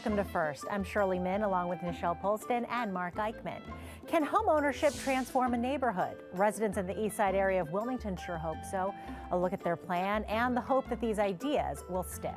Welcome to First. I'm Shirley Min along with Nichelle Polston and Mark Eichman. Can home ownership transform a neighborhood? Residents in the east side area of Wilmington sure hope so. A look at their plan and the hope that these ideas will stick.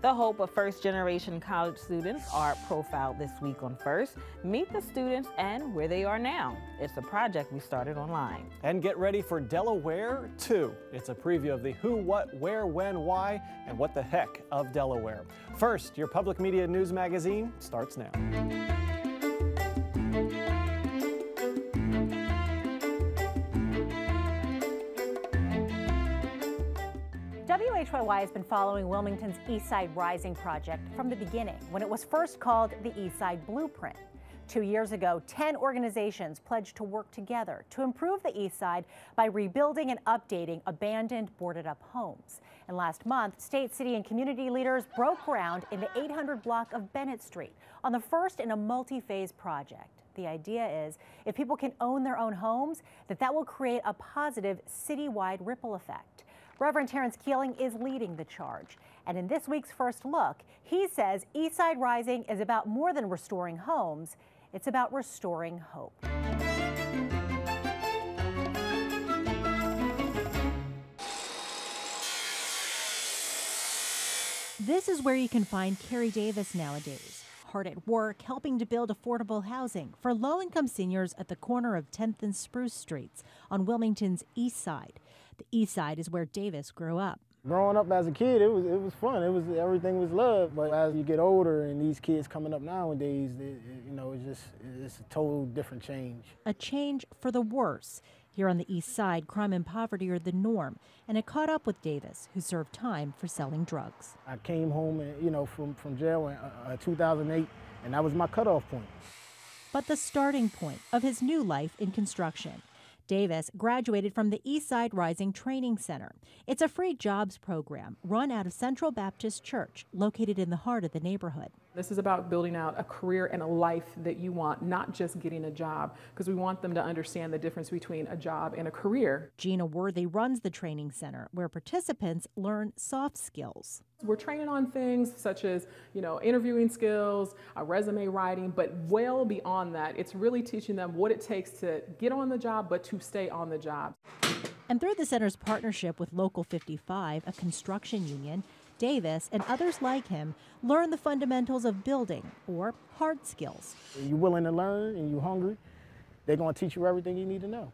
The hope of first-generation college students are profiled this week on First. Meet the students and where they are now. It's a project we started online. And get ready for Delaware 2. It's a preview of the who, what, where, when, why, and what the heck of Delaware. First, your public media news magazine starts now. WHYY has been following Wilmington's East Side Rising project from the beginning, when it was first called the East Side Blueprint. 2 years ago, 10 organizations pledged to work together to improve the East Side by rebuilding and updating abandoned, boarded-up homes. And last month, state, city, and community leaders broke ground in the 800 block of Bennett Street on the first in a multi-phase project. The idea is, if people can own their own homes, that will create a positive citywide ripple effect. Reverend Terrence Keeling is leading the charge. And in this week's First Look, he says East Side Rising is about more than restoring homes. It's about restoring hope. This is where you can find Carrie Davis nowadays. Hard at work helping to build affordable housing for low-income seniors at the corner of 10th and Spruce Streets on Wilmington's East Side. The East Side is where Davis grew up. Growing up as a kid, it was fun. Everything was love. But as you get older and these kids coming up nowadays, it's a total different change. A change for the worse. Here on the East Side, crime and poverty are the norm, and it caught up with Davis, who served time for selling drugs. I came home, from jail in 2008, and that was my cutoff point. But the starting point of his new life in construction. Davis graduated from the East Side Rising Training Center. It's a free jobs program run out of Central Baptist Church, located in the heart of the neighborhood. This is about building out a career and a life that you want, not just getting a job, because we want them to understand the difference between a job and a career. Gina Worthy runs the training center, where participants learn soft skills. We're training on things such as, interviewing skills, resume writing, but well beyond that, it's really teaching them what it takes to get on the job, but to stay on the job. And through the center's partnership with Local 55, a construction union, Davis and others like him learn the fundamentals of building, or hard skills. If you're willing to learn and you're hungry, they're going to teach you everything you need to know.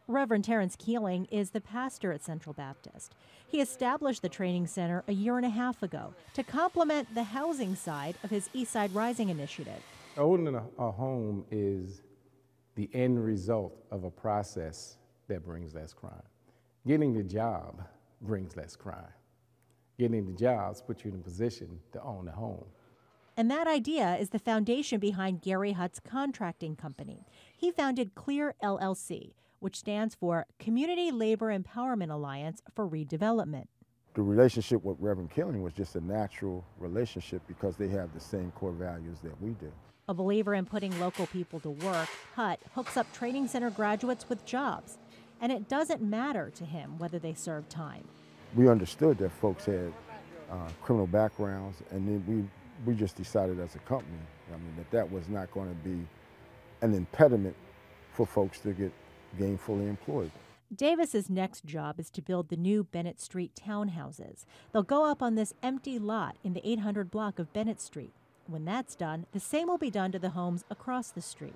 Reverend Terrence Keeling is the pastor at Central Baptist. He established the training center a year and a half ago to complement the housing side of his East Side Rising initiative. Owning a home is the end result of a process that brings less crime. Getting the job brings less crime. Getting the jobs puts you in a position to own a home. And that idea is the foundation behind Gary Hutt's contracting company. He founded CLEAR LLC, which stands for Community Labor Empowerment Alliance for Redevelopment. The relationship with Reverend Keeling was just a natural relationship because they have the same core values that we do. A believer in putting local people to work, Hutt hooks up training center graduates with jobs. And it doesn't matter to him whether they serve time. We understood that folks had criminal backgrounds, and then we just decided as a company, that was not going to be an impediment for folks to get gainfully employed. Davis's next job is to build the new Bennett Street townhouses. They'll go up on this empty lot in the 800 block of Bennett Street. When that's done, the same will be done to the homes across the street.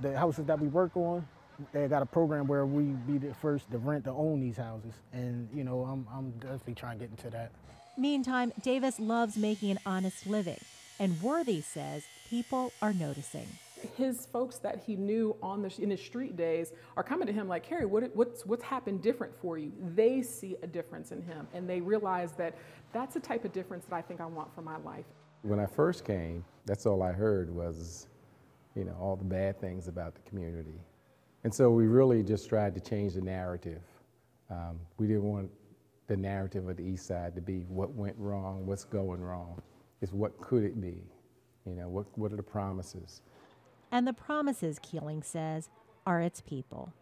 The houses that we work on, they got a program where we be the first to rent to own these houses. And, I'm definitely trying to get into that. Meantime, Davis loves making an honest living. And Worthy says people are noticing. His folks that he knew in his street days are coming to him like, Carrie, what's happened different for you? They see a difference in him, and they realize that that's the type of difference that I think I want for my life. When I first came, that's all I heard was, all the bad things about the community. And so we really just tried to change the narrative. We didn't want the narrative of the East Side to be what went wrong, what's going wrong. It's what could it be? What are the promises? And the promises, Keeling says, are its people.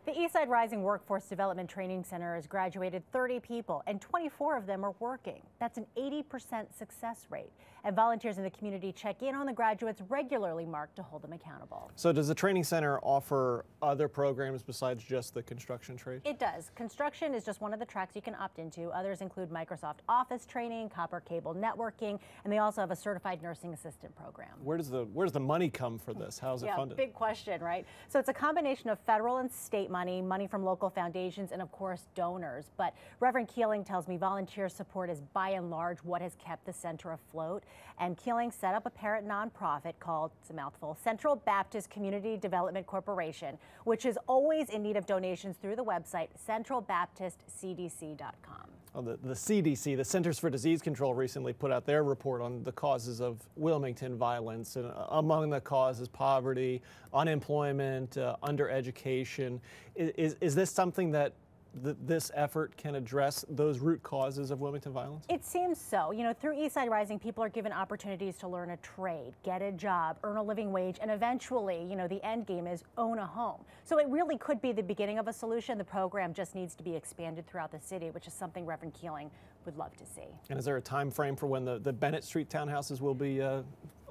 The Eastside Rising Workforce Development Training Center has graduated 30 people, and 24 of them are working. That's an 80% success rate. And volunteers in the community check in on the graduates regularly, Mark, to hold them accountable. So does the training center offer other programs besides just the construction trade? It does. Construction is just one of the tracks you can opt into. Others include Microsoft Office training, copper cable networking, and they also have a certified nursing assistant program. Where does the money come for this? How is it funded? Big question, right? So it's a combination of federal and state money from local foundations, and of course donors. But Reverend Keeling tells me volunteer support is by and large what has kept the center afloat. And Keeling set up a parent nonprofit called, it's a mouthful, Central Baptist Community Development Corporation, which is always in need of donations through the website centralbaptistcdc.com. Oh, the CDC, the Centers for Disease Control, recently put out their report on the causes of Wilmington violence. And among the causes, poverty, unemployment, undereducation. Is this something that this effort can address those root causes of Wilmington violence? It seems so. You know, through Eastside Rising, people are given opportunities to learn a trade, get a job, earn a living wage, and eventually, you know, the end game is own a home. So it really could be the beginning of a solution. The program just needs to be expanded throughout the city, which is something Reverend Keeling would love to see. And is there a time frame for when the Bennett Street townhouses will be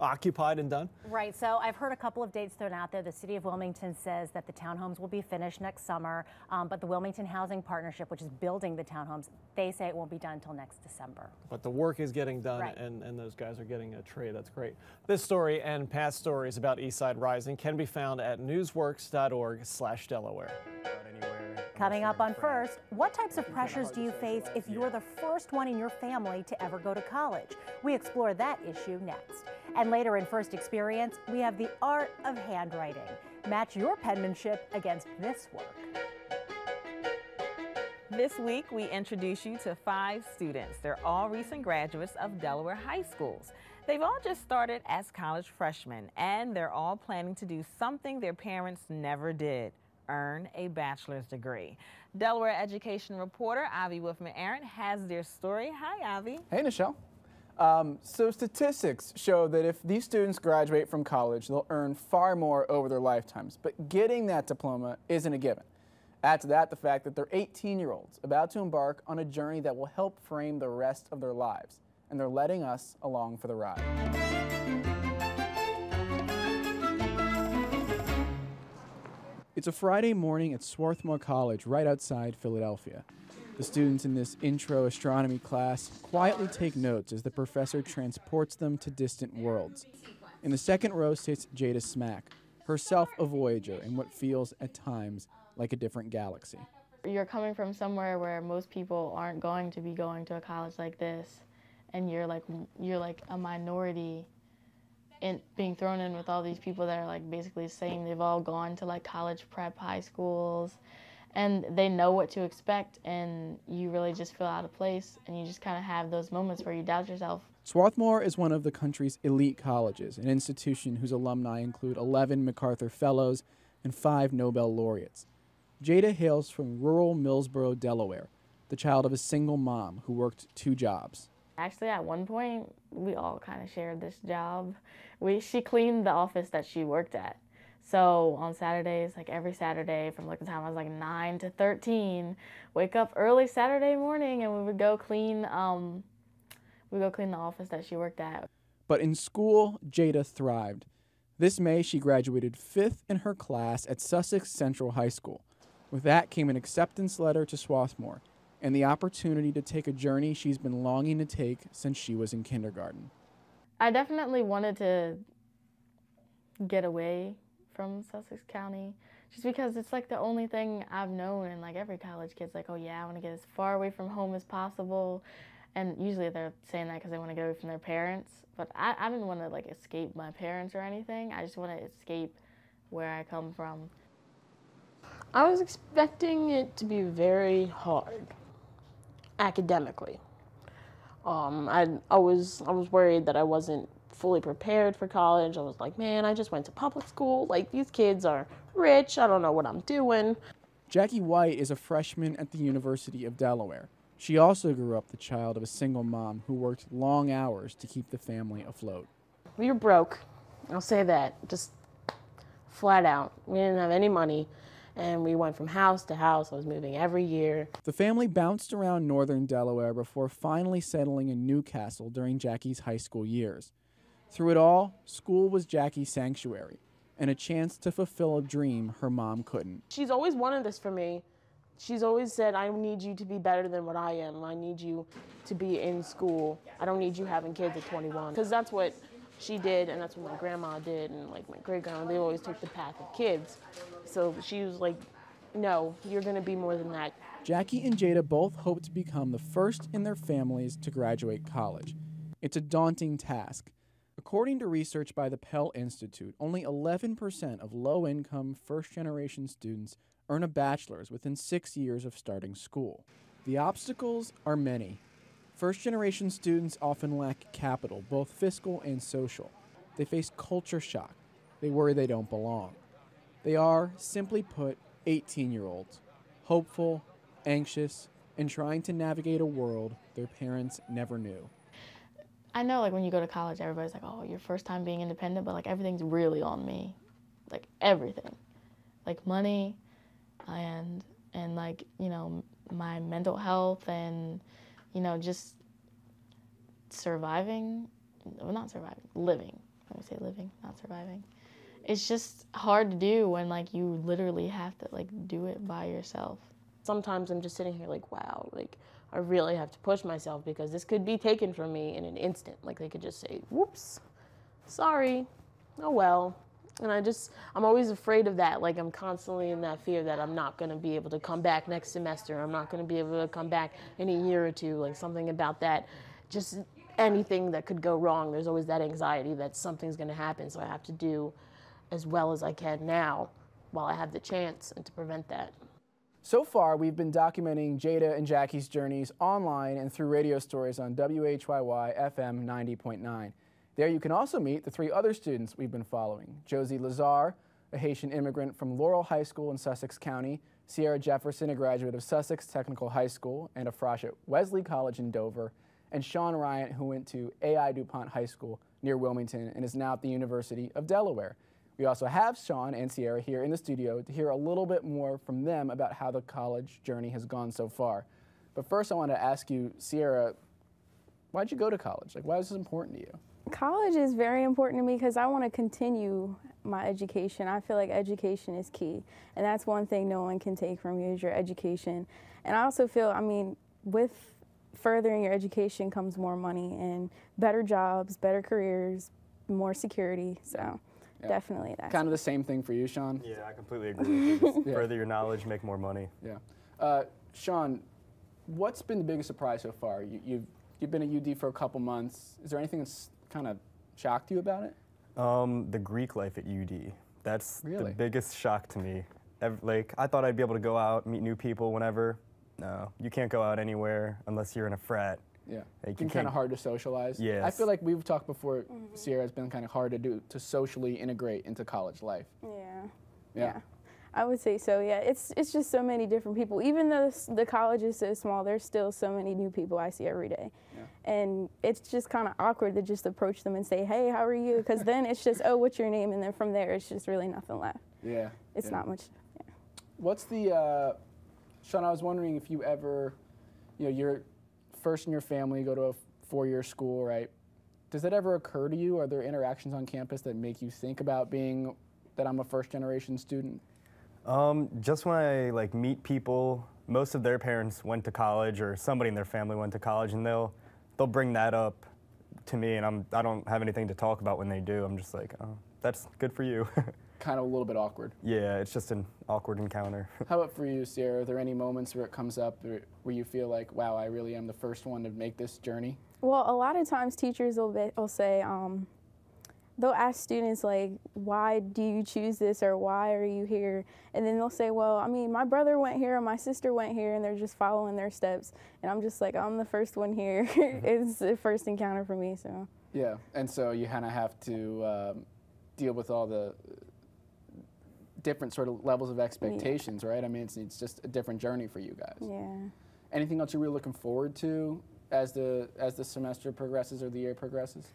occupied and done? Right, so I've heard a couple of dates thrown out there. The city of Wilmington says that the townhomes will be finished next summer, but the Wilmington Housing Partnership, which is building the townhomes, they say it won't be done until next December. But the work is getting done, right, and those guys are getting a trade. That's great. This story and past stories about Eastside Rising can be found at newsworks.org/Delaware. Coming up on First, what types of pressures do you face if you're the first one in your family to ever go to college? We explore that issue next. And later in First Experience, we have the art of handwriting. Match your penmanship against this work. This week, we introduce you to 5 students. They're all recent graduates of Delaware high schools. They've all just started as college freshmen, and they're all planning to do something their parents never did: earn a bachelor's degree. Delaware education reporter Avi Wolfman-Arendt has their story. Hi, Avi. Hey, Nichelle. So statistics show that if these students graduate from college, they'll earn far more over their lifetimes. But getting that diploma isn't a given. Add to that the fact that they're 18-year-olds about to embark on a journey that will help frame the rest of their lives. And they're letting us along for the ride. It's a Friday morning at Swarthmore College right outside Philadelphia. The students in this intro astronomy class quietly take notes as the professor transports them to distant worlds. In the second row sits Jada Smack, herself a Voyager in what feels at times like a different galaxy. You're coming from somewhere where most people aren't going to be going to a college like this, and you're like a minority in being thrown in with all these people that are like basically saying they've all gone to like college prep high schools, and they know what to expect, and you really just feel out of place, and you just kind of have those moments where you doubt yourself. Swarthmore is one of the country's elite colleges, an institution whose alumni include 11 MacArthur Fellows and 5 Nobel laureates. Jada hails from rural Millsboro, Delaware, the child of a single mom who worked 2 jobs. Actually, at one point, we all kind of shared this job. She cleaned the office that she worked at. So on Saturdays, like every Saturday from like the time I was like 9 to 13, wake up early Saturday morning and we would go clean the office that she worked at. But in school, Jada thrived. This May, she graduated 5th in her class at Sussex Central High School. With that came an acceptance letter to Swarthmore and the opportunity to take a journey she's been longing to take since she was in kindergarten. I definitely wanted to get away from Sussex County just because it's like the only thing I've known, and like every college kid's like, oh yeah, I want to get as far away from home as possible, and usually they're saying that because they want to get away from their parents, but I didn't want to like escape my parents or anything. I just want to escape where I come from. I was expecting it to be very hard academically. I was worried that I wasn't fully prepared for college. I was like, man, I just went to public school. Like, these kids are rich. I don't know what I'm doing. Jackie White is a freshman at the University of Delaware. She also grew up the child of a single mom who worked long hours to keep the family afloat. We were broke. I'll say that, just flat out. We didn't have any money. And we went from house to house. I was moving every year. The family bounced around northern Delaware before finally settling in Newcastle during Jackie's high school years. Through it all, school was Jackie's sanctuary and a chance to fulfill a dream her mom couldn't. She's always wanted this for me. She's always said, I need you to be better than what I am. I need you to be in school. I don't need you having kids at 21. Because that's what she did, and that's what my grandma did, and like my great-grandma, they always took the path of kids. So she was like, no, you're gonna be more than that. Jackie and Jada both hope to become the first in their families to graduate college. It's a daunting task. According to research by the Pell Institute, only 11% of low-income, first-generation students earn a bachelor's within 6 years of starting school. The obstacles are many. First-generation students often lack capital, both fiscal and social. They face culture shock. They worry they don't belong. They are, simply put, 18-year-olds, hopeful, anxious, and trying to navigate a world their parents never knew. I know, like, when you go to college, everybody's like, oh, your first time being independent, but, like, everything's really on me. Like, everything. Like, money and like, you know, my mental health and, you know, just surviving. Well, not surviving. Living. Let me say living, not surviving. It's just hard to do when, like, you literally have to, like, do it by yourself. Sometimes I'm just sitting here like, wow, like, I really have to push myself because this could be taken from me in an instant. Like, they could just say, whoops, sorry, oh well. And I'm always afraid of that. Like, I'm constantly in that fear that I'm not gonna be able to come back next semester. I'm not gonna be able to come back in a year or two, like something about that. Just anything that could go wrong, there's always that anxiety that something's gonna happen. So I have to do as well as I can now while I have the chance and to prevent that. So far, we've been documenting Jada and Jackie's journeys online and through radio stories on WHYY FM 90.9. There you can also meet the 3 other students we've been following. Josie Lazar, a Haitian immigrant from Laurel High School in Sussex County, Sierra Jefferson, a graduate of Sussex Technical High School and a frosh at Wesley College in Dover, and Sean Ryan, who went to A.I. DuPont High School near Wilmington and is now at the University of Delaware. We also have Sean and Sierra here in the studio to hear a little bit more from them about how the college journey has gone so far. But first I want to ask you, Sierra, why'd you go to college? Like, why is this important to you? College is very important to me because I want to continue my education. I feel like education is key, and that's one thing no one can take from you is your education. And I also feel, I mean, with furthering your education comes more money and better jobs, better careers, more security, so. Yeah. Definitely. That's kind of the same thing for you, Sean? Yeah, I completely agree with you. Just further your knowledge, make more money. Yeah. Sean, what's been the biggest surprise so far? You've been at UD for a couple months. Is there anything that's kind of shocked you about it? The Greek life at UD. That's the biggest shock to me. Like, I thought I'd be able to go out, meet new people whenever. No, you can't go out anywhere unless you're in a frat. Yeah, it's been kind of hard to socialize. Yes. I feel like we've talked before, Sierra, it's been kind of hard to socially integrate into college life. Yeah. I would say so, yeah. It's just so many different people. Even though the college is so small, there's still so many new people I see every day. Yeah. And it's just kind of awkward to just approach them and say, hey, how are you? Because then it's just, oh, what's your name? And then from there, it's just really nothing left. Yeah. It's not much, What's the, Sean, I was wondering if you ever, you're first in your family, go to a 4-year school, right? Does that ever occur to you? Are there interactions on campus that make you think about that I'm a first-generation student? Just when I meet people, most of their parents went to college or somebody in their family went to college, and they'll bring that up to me, and I don't have anything to talk about when they do. I'm just like, oh, that's good for you. Kind of a little bit awkward. Yeah, it's just an awkward encounter. How about for you, Sierra? Are there any moments where it comes up where you feel like, wow, I really am the first one to make this journey? Well, a lot of times teachers will say, they'll ask students like, why do you choose this or why are you here? And then they'll say, well, I mean, my brother went here and my sister went here and they're just following their steps. And I'm just like, I'm the first one here. It's the first encounter for me, so. Yeah, and so you kind of have to deal with all the different sort of levels of expectations, right? I mean, it's just a different journey for you guys. Yeah. Anything else you're really looking forward to as the semester progresses or the year progresses?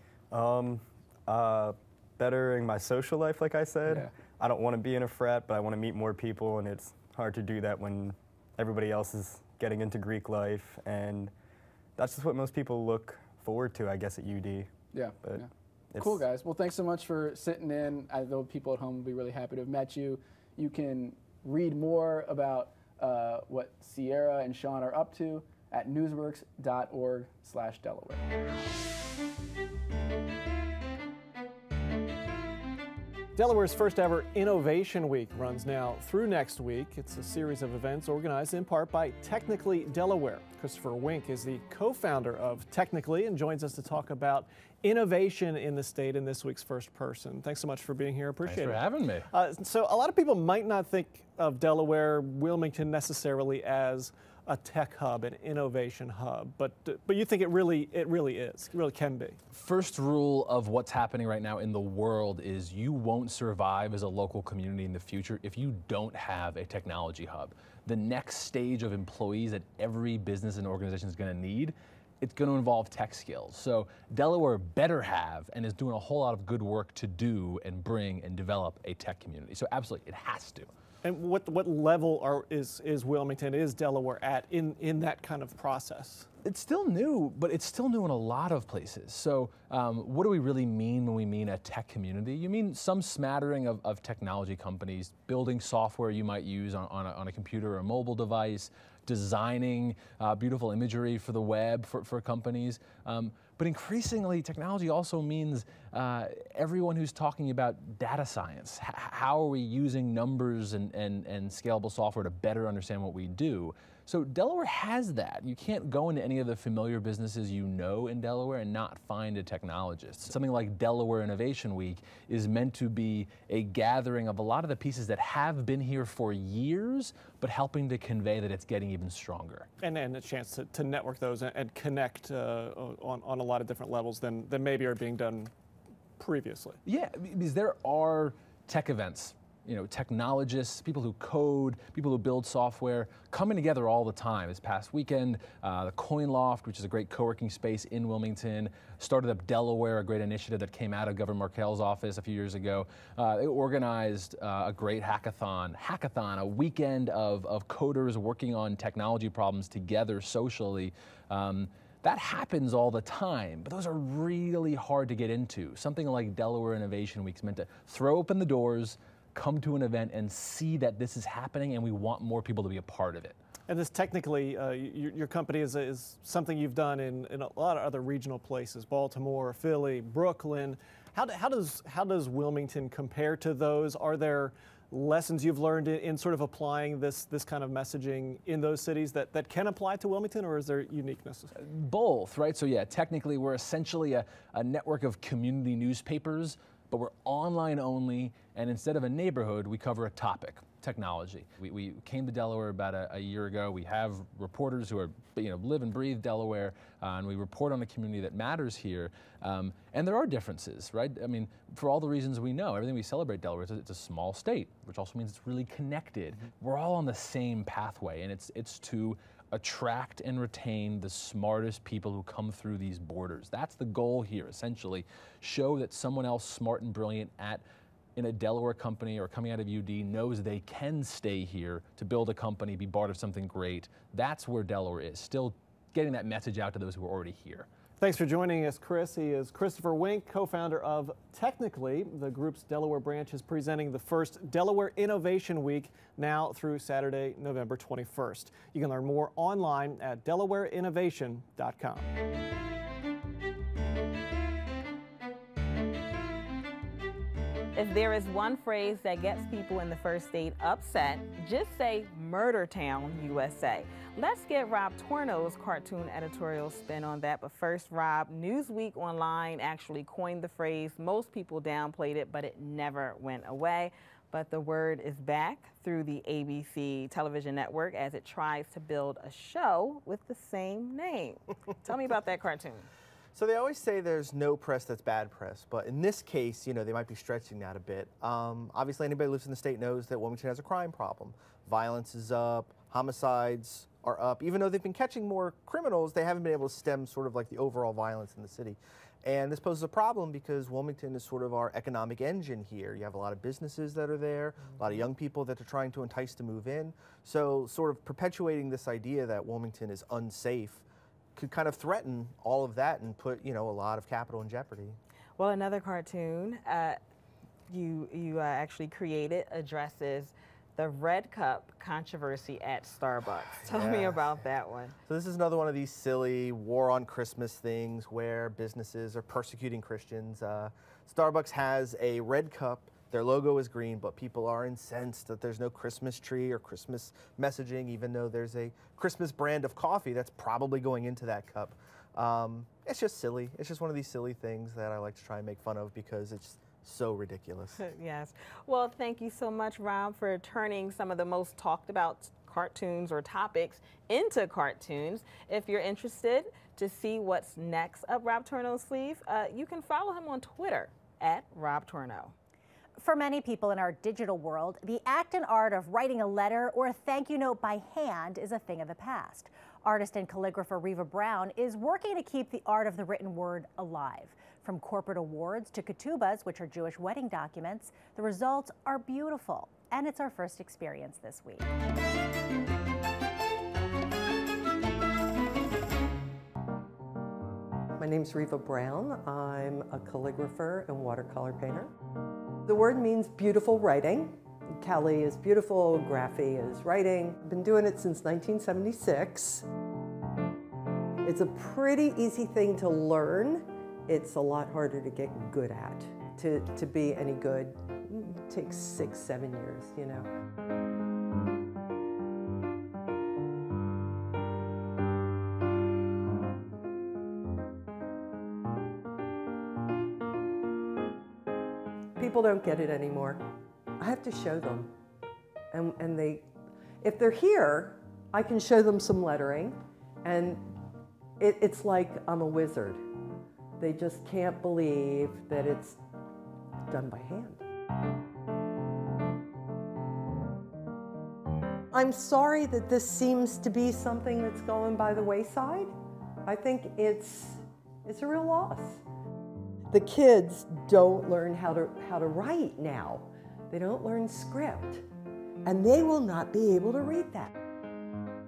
Bettering my social life, like I said. I don't want to be in a frat, but I want to meet more people, and it's hard to do that when everybody else is getting into Greek life, and that's just what most people look forward to, I guess, at UD. Yeah. But cool, guys. Well, thanks so much for sitting in. I know people at home will be really happy to have met you. You can read more about what Sierra and Sean are up to at newsworks.org/Delaware. Delaware's first ever Innovation Week runs now through next week. It's a series of events organized in part by Technically Delaware. Christopher Wink is the co-founder of Technically and joins us to talk about innovation in the state in this week's First Person. Thanks so much for being here. Appreciate it. Thanks for having me. So a lot of people might not think of Delaware, Wilmington necessarily as a tech hub, an innovation hub, but you think it really is. It really can be. First rule of what's happening right now in the world is you won't survive as a local community in the future if you don't have a technology hub. The next stage of employees that every business and organization is going to need, it's going to involve tech skills. So Delaware better have and is doing a whole lot of good work to do and bring and develop a tech community. So absolutely, it has to. And what level is Wilmington, is Delaware at in that kind of process? It's still new, but it's still new in a lot of places. So what do we really mean when we mean a tech community? You mean some smattering of technology companies building software you might use on a computer or a mobile device, designing beautiful imagery for the web for companies. But increasingly, technology also means everyone who's talking about data science. How are we using numbers and scalable software to better understand what we do? So Delaware has that. You can't go into any of the familiar businesses you know in Delaware and not find a technologist. Something like Delaware Innovation Week is meant to be a gathering of a lot of the pieces that have been here for years, but helping to convey that it's getting even stronger. And a chance to network those and connect on a lot of different levels than maybe are being done previously. Yeah, because there are tech events, technologists, people who code, people who build software, coming together all the time. This past weekend, the Coin Loft, which is a great co-working space in Wilmington, started up Delaware, a great initiative that came out of Governor Markell's office a few years ago. They organized a great hackathon, a weekend of coders working on technology problems together socially. That happens all the time, but those are really hard to get into. Something like Delaware Innovation Week is meant to throw open the doors, come to an event and see that this is happening, and we want more people to be a part of it. And this technically, your company is something you've done in a lot of other regional places, Baltimore, Philly, Brooklyn. How does Wilmington compare to those? Are there lessons you've learned in sort of applying this kind of messaging in those cities that can apply to Wilmington, or is there uniqueness? Both, right? So yeah, technically we're essentially a network of community newspapers, but we're online only, and instead of a neighborhood, we cover a topic, technology. We came to Delaware about a year ago. We have reporters who are, live and breathe Delaware, and we report on a community that matters here. And there are differences, right? I mean, for all the reasons we know, everything we celebrate Delaware, it's a small state, which also means it's really connected. Mm-hmm. We're all on the same pathway, and it's to attract and retain the smartest people who come through these borders. That's the goal here, essentially. Show that someone else smart and brilliant in a Delaware company or coming out of UD knows they can stay here to build a company, be part of something great. That's where Delaware is, still getting that message out to those who are already here. Thanks for joining us, Chris. He is Christopher Wink, co-founder of Technically. The group's Delaware branch is presenting the first Delaware Innovation Week now through Saturday, November 21st. You can learn more online at delawareinnovation.com. If there is one phrase that gets people in the first state upset, just say Murder Town, USA. Let's get Rob Torno's cartoon editorial spin on that. But first, Rob, Newsweek Online actually coined the phrase. Most people downplayed it, but it never went away. But the word is back through the ABC television network as it tries to build a show with the same name. Tell me about that cartoon. So they always say there's no press that's bad press, but in this case, they might be stretching that a bit. Obviously, anybody who lives in the state knows that Wilmington has a crime problem. Violence is up, homicides are up. Even though they've been catching more criminals, they haven't been able to stem sort of like the overall violence in the city. And this poses a problem because Wilmington is sort of our economic engine here. You have a lot of businesses that are there, a lot of young people that they're trying to entice to move in. So sort of perpetuating this idea that Wilmington is unsafe could kind of threaten all of that and put, a lot of capital in jeopardy. Well, another cartoon you actually created addresses the red cup controversy at Starbucks. Tell me about that one. So this is another one of these silly war on Christmas things where businesses are persecuting Christians. Starbucks has a red cup. Their logo is green, but people are incensed that there's no Christmas tree or Christmas messaging, even though there's a Christmas brand of coffee that's probably going into that cup. It's just silly. It's just one of these silly things that I like to try and make fun of because it's so ridiculous. Yes. Well, thank you so much, Rob, for turning some of the most talked about cartoons or topics into cartoons. If you're interested to see what's next up Rob Tourneau's sleeve, you can follow him on Twitter at Rob Tourneau. For many people in our digital world, the act and art of writing a letter or a thank you note by hand is a thing of the past. Artist and calligrapher Reva Brown is working to keep the art of the written word alive. From corporate awards to ketubas, which are Jewish wedding documents, the results are beautiful, and it's our first experience this week. My name's Reva Brown. I'm a calligrapher and watercolor painter. The word means beautiful writing. Calli is beautiful, graphy is writing. I've been doing it since 1976. It's a pretty easy thing to learn. It's a lot harder to get good at. To be any good, it takes 6, 7 years, People don't get it anymore. I have to show them. And if they're here, I can show them some lettering, and it's like I'm a wizard. They just can't believe that it's done by hand. I'm sorry that this seems to be something that's going by the wayside. I think it's a real loss. The kids don't learn how to write now. They don't learn script, and they will not be able to read that.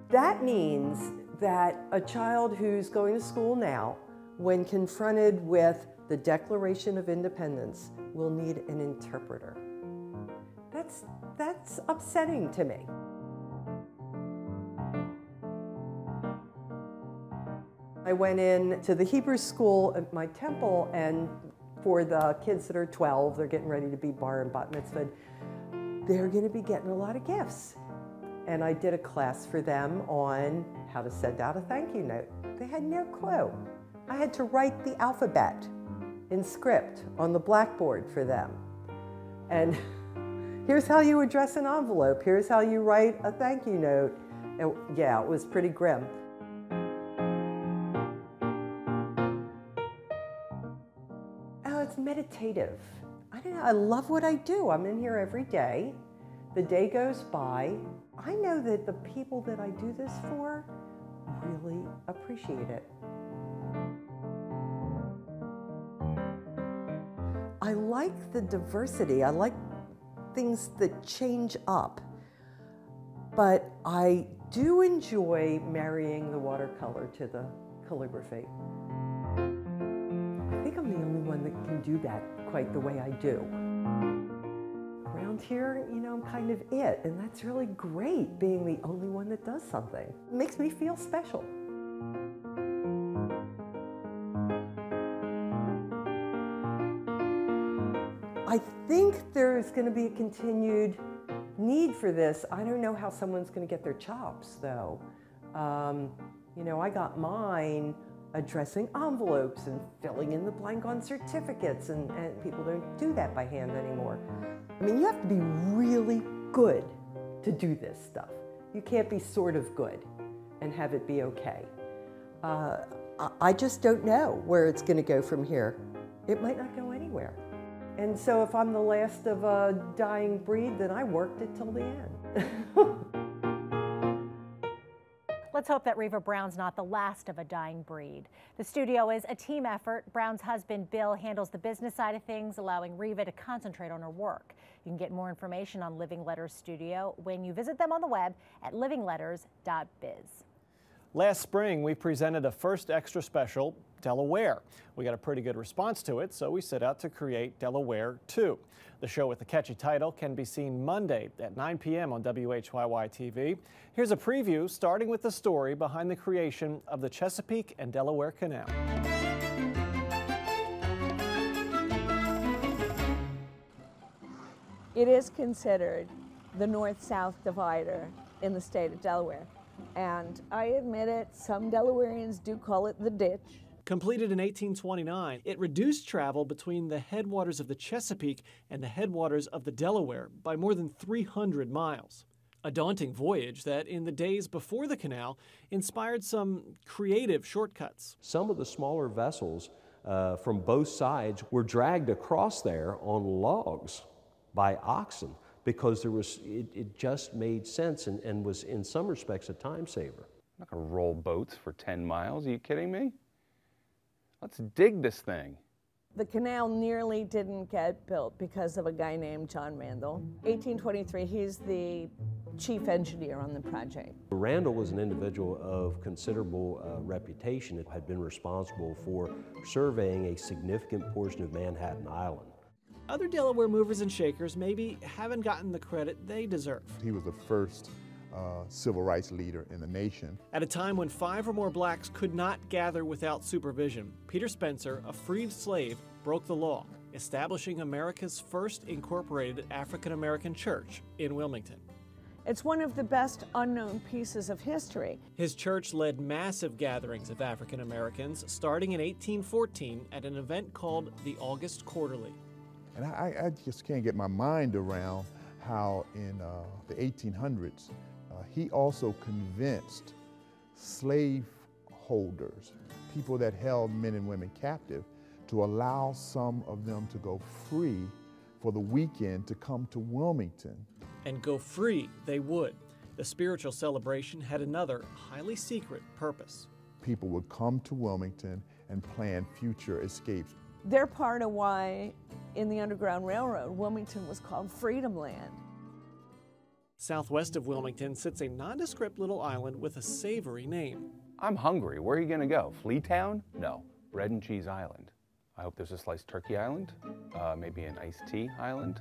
That means that a child who's going to school now, when confronted with the Declaration of Independence, will need an interpreter. That's upsetting to me. I went in to the Hebrew school at my temple, and for the kids that are 12, they're getting ready to be bar and bat mitzvah, they're going to be getting a lot of gifts. And I did a class for them on how to send out a thank you note. They had no clue. I had to write the alphabet in script on the blackboard for them. And here's how you address an envelope. Here's how you write a thank you note. And yeah, it was pretty grim. Oh, it's meditative. I don't know, I love what I do. I'm in here every day. The day goes by. I know that the people that I do this for really appreciate it. I like the diversity. I like things that change up. But I do enjoy marrying the watercolor to the calligraphy. I think I'm the only one that can do that quite the way I do. Around here, I'm kind of it, and that's really great, being the only one that does something. It makes me feel special. I think there's going to be a continued need for this. I don't know how someone's going to get their chops, though. I got mine addressing envelopes and filling in the blank on certificates, and people don't do that by hand anymore. I mean, you have to be really good to do this stuff. You can't be sort of good and have it be okay. I just don't know where it's going to go from here. It might not go anywhere. And so if I'm the last of a dying breed, then I worked it till the end. Let's hope that Reva Brown's not the last of a dying breed. The studio is a team effort. Brown's husband, Bill, handles the business side of things, allowing Reva to concentrate on her work. You can get more information on Living Letters Studio when you visit them on the web at livingletters.biz. Last spring, we presented a first extra special, Delaware. We got a pretty good response to it, so we set out to create Delaware 2. The show with the catchy title can be seen Monday at 9 p.m. on WHYY-TV. Here's a preview, starting with the story behind the creation of the Chesapeake and Delaware Canal. It is considered the north-south divider in the state of Delaware. And I admit it, some Delawareans do call it the ditch. Completed in 1829, it reduced travel between the headwaters of the Chesapeake and the headwaters of the Delaware by more than 300 miles. A daunting voyage that, in the days before the canal, inspired some creative shortcuts. Some of the smaller vessels from both sides were dragged across there on logs by oxen, because it just made sense and was in some respects a time saver. I'm not going to roll boats for 10 miles. Are you kidding me? Let's dig this thing. The canal nearly didn't get built because of a guy named John Randall. 1823, he's the chief engineer on the project. Randall was an individual of considerable reputation and had been responsible for surveying a significant portion of Manhattan Island. Other Delaware movers and shakers maybe haven't gotten the credit they deserve. He was the first civil rights leader in the nation. At a time when 5 or more blacks could not gather without supervision, Peter Spencer, a freed slave, broke the law, establishing America's first incorporated African-American church in Wilmington. It's one of the best unknown pieces of history. His church led massive gatherings of African Americans starting in 1814 at an event called the August Quarterly. And I just can't get my mind around how in the 1800s, he also convinced slave holders, people that held men and women captive, to allow some of them to go free for the weekend to come to Wilmington. And go free they would. The spiritual celebration had another highly secret purpose. People would come to Wilmington and plan future escapes. They're part of why, in the Underground Railroad, Wilmington was called Freedom Land. Southwest of Wilmington sits a nondescript little island with a savory name. I'm hungry. Where are you going to go? Fleetown? No. Bread and Cheese Island. I hope there's a sliced turkey island, maybe an iced tea island,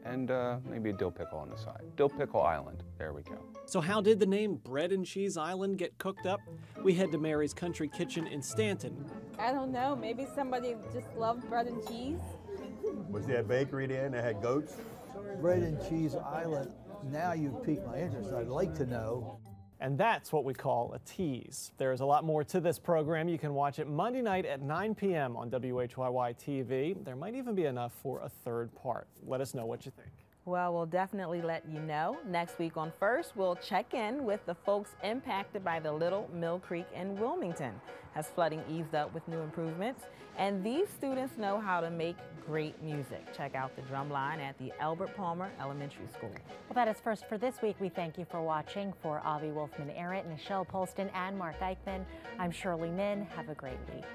and maybe a dill pickle on the side. Dill Pickle Island. There we go. So how did the name Bread and Cheese Island get cooked up? We head to Mary's Country Kitchen in Stanton. I don't know. Maybe somebody just loved bread and cheese. Was there a bakery there and they had goats? Bread and Cheese Island. Now you've piqued my interest. I'd like to know. And that's what we call a tease. There's a lot more to this program. You can watch it Monday night at 9 p.m. on WHYY-TV. There might even be enough for a third part. Let us know what you think. Well, we'll definitely let you know. Next week on First, we'll check in with the folks impacted by the Little Mill Creek in Wilmington. Has flooding eased up with new improvements? And these students know how to make great music. Check out the drum line at the Albert Palmer Elementary School. Well, that is First for this week. We thank you for watching. For Avi Wolfman-Arent, Nichelle Polston, and Mark Eichman, I'm Shirley Min. Have a great week.